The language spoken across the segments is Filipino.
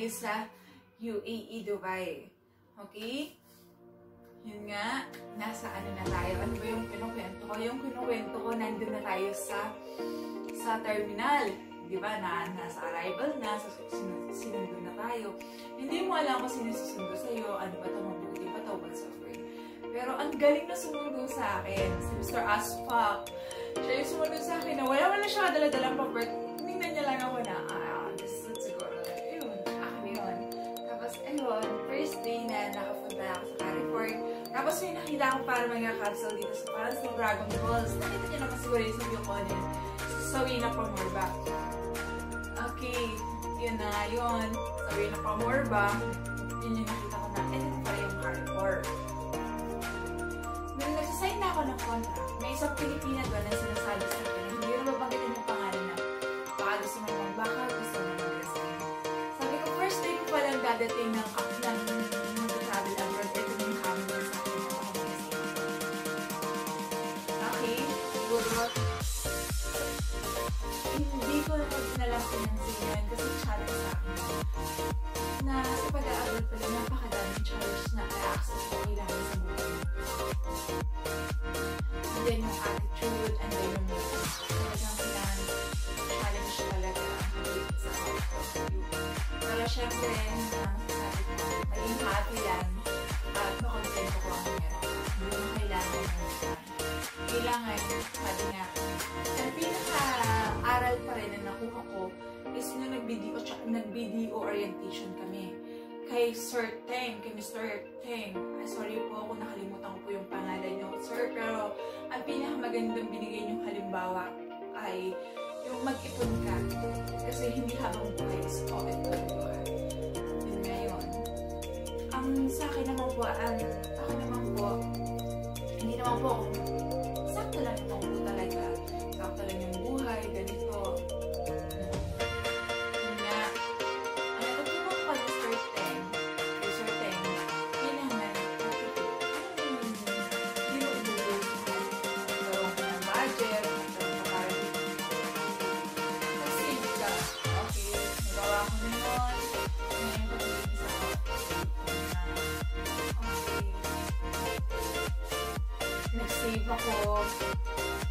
is sa UAE, Dubai. Okay? Yun nga, nasa ano na tayo. Ano ba yung kinukwento ko? Yung kinukwento ko, nandun na tayo sa terminal. Di ba? Nasa arrival na, sinundo na tayo. Hindi mo alam kung sino susundo sa'yo, ano ba ito, mabuti ba ito, whatsoever. Pero ang galing na sumundo sa akin, si Mr. Aspak. Siya yung sumunod sa akin na wala siya dala-dalang papert. Tingnan niya lang ako na, this is siguro. Ayun, akin yun. Tapos, ayun, first day na nakapunta ako sa Carrefour. Tapos may nakita ako para mag-capsule dito sa parang sa Dragon Balls. Nakita niyo naman siguro yung sa Yukonin. Sa Wina Pamorba. Okay, yun na yun. Sa Wina Pamorba, yun yung nakita ko na, ito pala yung Carrefour. Nung nagsasign na ako ng contract, may isang Pilipina doon na sinasabi sa akin, hindi na mabanggitin yung pangalan na baka gusto mo baka gusto mo mag-resign. Sabi ko, first day ko palang dadating ng mag-travel abroad, ito yung camera sa akin na ako mag-resign. Okay, siguro, hindi ko nalang pinansin kasi challenge sa akin na sa pag-a-abroad pala napakadaming challenge na i-access mo kailangan sa buhay. And then yung attitude, and then yung talagang kailangan challenge talaga sa outcome. Pero syempre, masasabi ko, maging happy lang at makontento ko ang meron. Hindi mo kailangan ng kailangan, sabi nga, ang pinaka-aral pa rin na nakuha ko is nung nag-BDO orientation kami. Kay Sir Teng, kay Mr. Teng. Sorry po kung nakalimutan ko po yung pangalan niyo, Sir. Pero ang pinakamagandang binigay niyong halimbawa ay yung mag-ipon ka. Kasi hindi habang buhay is OFW. Yun ngayon. Ang sa akin naman po, ako naman po, hindi naman po ako sakto lang itong po talaga. Sakto lang yung buhay, ganito. Yun nga. Ang natutulong ko kay Sir Teng, yun naman, hindi mo ibubuhay. Nagkaroon ko ng budget, nagkaroon ko parang nag-save ka. Okay, nagawa ko na yun. Ngayon ko isa ko. Nag-save ako,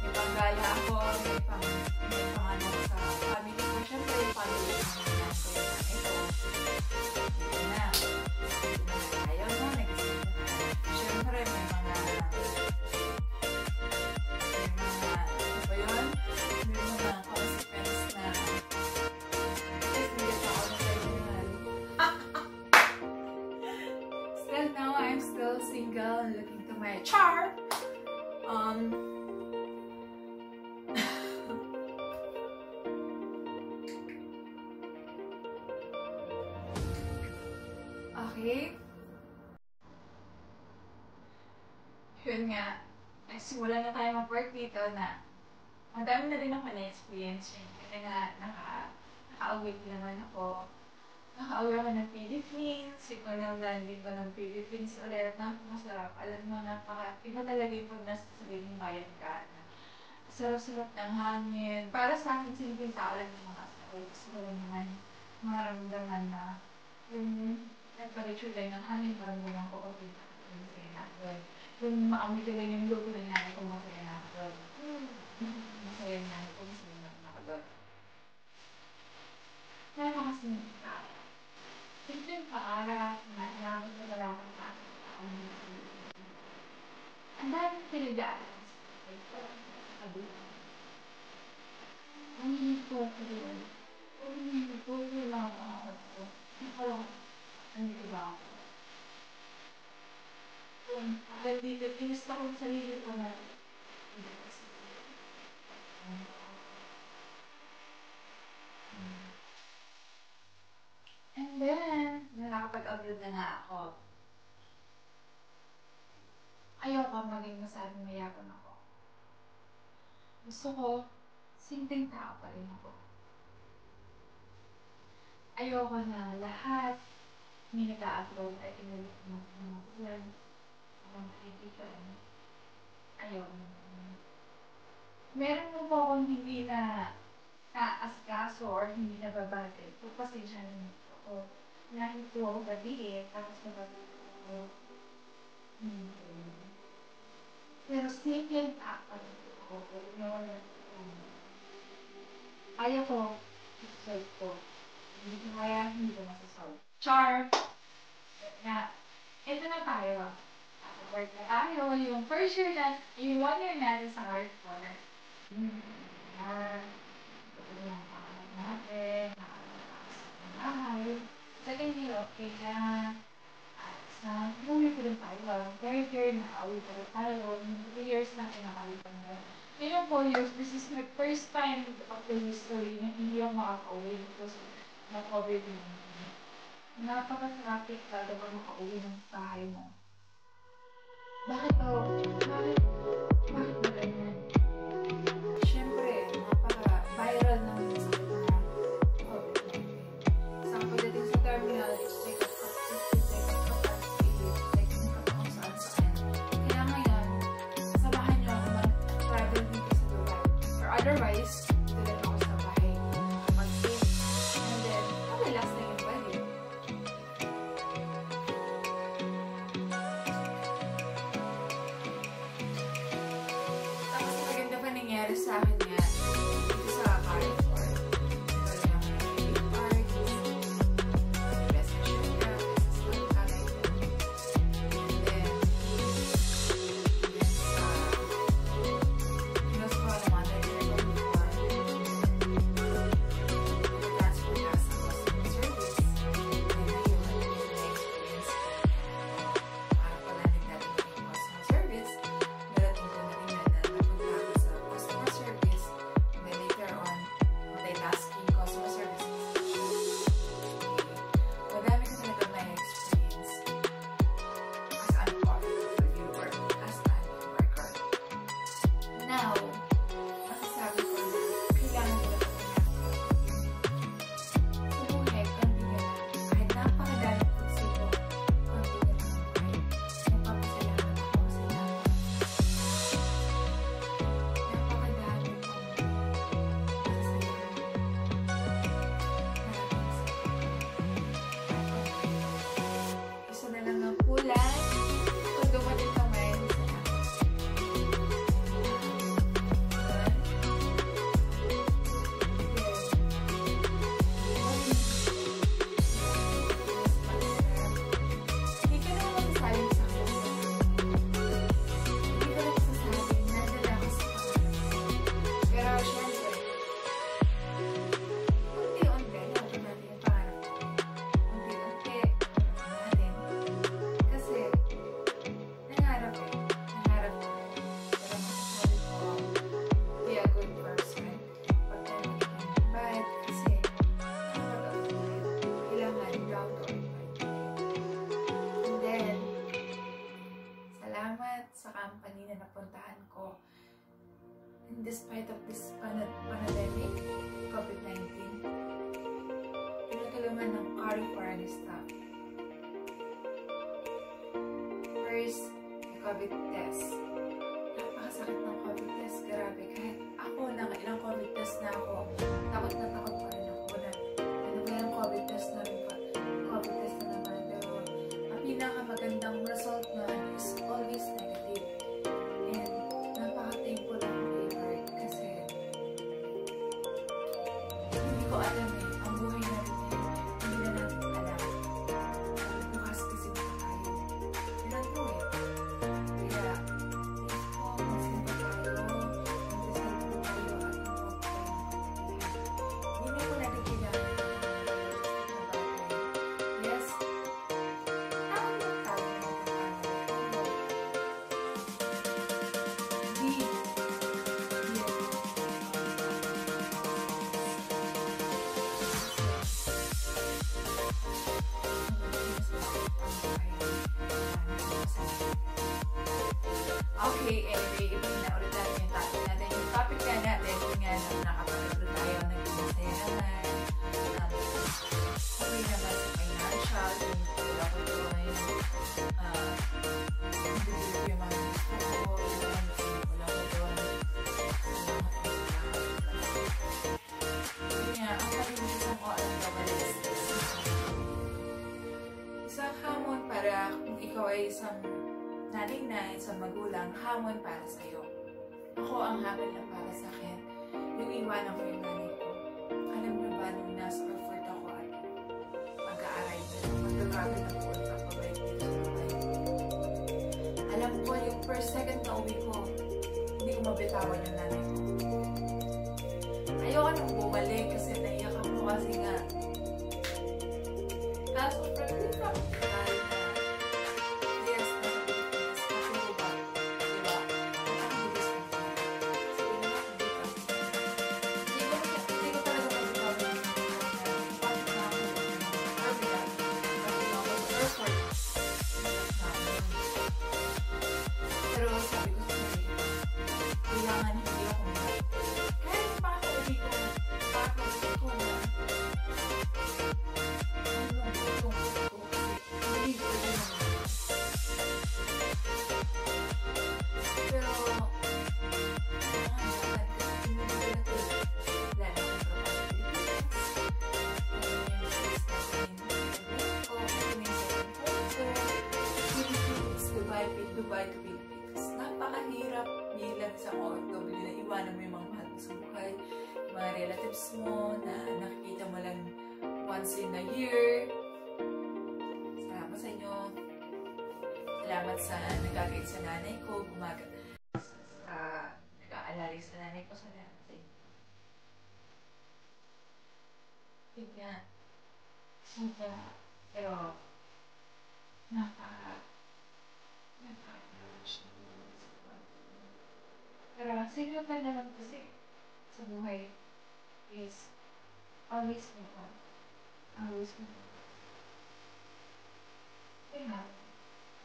may panggala ako, may pang-ano sa family ko. Siyempre, yung family ko naman ko yun. Ito na. Ayaw na, nag-save na. Siyempre, may mga, ano ba yun? May mga consequence na, hindi ako na-terminal. Still now, I'm still single and looking to my chart. Okay. Yun nga, nagsimula na tayo mag-work dito na madami na rin ako na-experience. Kasi nga, naka-awit naman ako. Naka-awit ako ng Philippines. Siguro nang nandito ng Philippines ulit. Napakasarap. Alam mo, iba talaga yung pag nasa sariling bayan ka. Sarap-sarap ng hangin. Para sa akin, simpleng tao lang yung mga sarap. Gusto ko naman maramdaman na yung temperature lang ng hangin, maramdaman ko okay. Yung maamoy ka lang yung luto na nanay kung masaya na ako doon. Masaya na nanay kung masaya na ako doon. Napakasimple tao. Simpleng paara, naramdaman ko na lang ang tao. Ang daming pinag-aaral sa ito. Ang hinito ko doon. Ang hinito ko lang ako. Nandito ba ako? Nandito, pinusta ko sa sarili ko na and then, nakakapag-upload na nga ako. Ayoko maging masabing mayabang ako. Gusto ko, simpleng tao pa rin ako. Ayoko na lahat may nag-a-upload ay inulit mo ng ulan. Ang kaibigan. Ayoko na. Meron mo po akong hindi na naasikaso or hindi nababagay. Pagpasensya na ako. Nakito ako gabi tapos nabagay ko. Pero same yan ako. Ayaw ko, sasalit ko. Hindi ko kaya, hindi ko masasalit. Char! Na, ito na tayo. Work na tayo. Yung first year na, yung 1 year natin sa hardcore. Ito lang pangalan natin. Nakakalakas ng bahay. Second year, okay na. At sa movie ko rin tayo. Third year, nakauwi pa rin tayo. 3 years na kinakauwi pa rin. Ngayon 4 years, this is my first time of the history na hindi ako makakauwi because ng COVID-19. Napaka-traffic talaga pag makauwi ng bahay mo. Bakit ba ganyan? Siyempre, napaka-viral ng COVID-19. Sa pagdating sa terminal, it's like a kaya ngayon, samahan nyo ako mag-travel dito sa Dubai. Or otherwise, tuloy ako sa bahay mag-save. And then, relax na yung body. Tapos maganda pa nangyari sa akin nga dito sa Carrefour. Despite of this pandemic, COVID-19, pinatulungan ng Carrefour ang staff. First, may COVID test. Napakasakit ng COVID test, grabe. Kahit ako, ilang COVID test na ako, takot na takot pa rin ako na ano ba yung COVID test na rin pa? COVID test na naman. Pero, ang pinakamagandang result na is always negative. And, napaka-thankful ako. Hindi ko alam ang buhay natin hindi na natin alam. Bukas kasi na tayo. Yan po Kaya, ko, magsimba tayo, magsimba tayo, at hindi ko natin kailangan yes, tawag na tayo na okay, anyway, ipinaulit natin yung topic natin. Yung topic na natin, kung nga nakapagod tayo, nagmasaya naman. Okay naman sa financial, yung wala ko doon. Hindi yung mga gusto ko, wala ko doon. Yun nga, ang pag-iisip ko, alam ka ba, kung ikaw ay isang nanay na, isang magulang, hamon para sa'yo. Ako, ang hamon lang para sa akin, yung iwanan ko yung nanay ko. Alam mo ba, nung nasa effort ako at mag-aaral na, mag-travel na po, kapabalik dito sa bahay. Alam ko, yung first second na uwi ko, hindi ko mabitawan yung nanay ko. Ayoko nang bumalik kasi naiyak ako kasi nga. Kaso, probably from yes, nasa Pilipinas, kasi diba, nakakabilis ng pera. Hindi ko talaga masasabi na bakit na ako kabila, kasi ako sa airport. Pero sabi ko sa sarili, kailangan hindi ako umiyak. Kahit pakauwi ko na, Dubai to Philippines. Napakahirap bilang isang OFW na iwanan mo yung mga mahal mo sa buhay, yung mga relatives mo na nakikita mo lang once in a year. Salamat sa inyo. Salamat sa nagagawin sa nanay ko, nag-aalala sa nanay ko sa lahat. Yun nga. Pero, pero siguro pa naman kasi sa buhay is always move on. Always move on. Yun nga.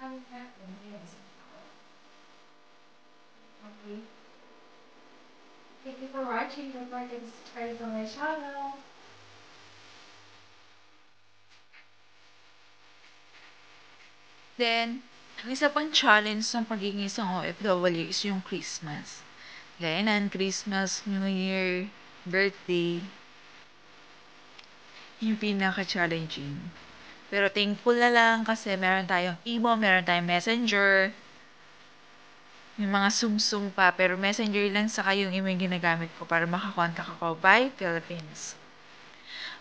Ang happen, yun isang tao. Okay. Thank you for watching. Don't forget to subscribe to my channel. Then, ang isa pang challenge ng pagiging isang OFW is yung Christmas. Gaya ng Christmas, New Year, birthday, yung pinaka-challenging. Pero thankful na lang kasi meron tayong imo, meron tayong messenger, yung mga sum-sum pa, pero messenger lang sa yung imo yung ginagamit ko para makakontak ako by Philippines.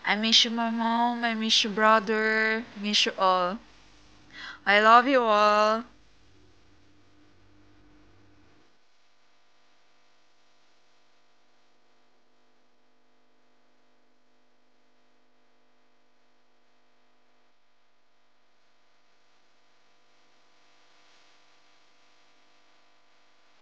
I miss you, my mom. I miss you, brother. Miss you all. I love you all.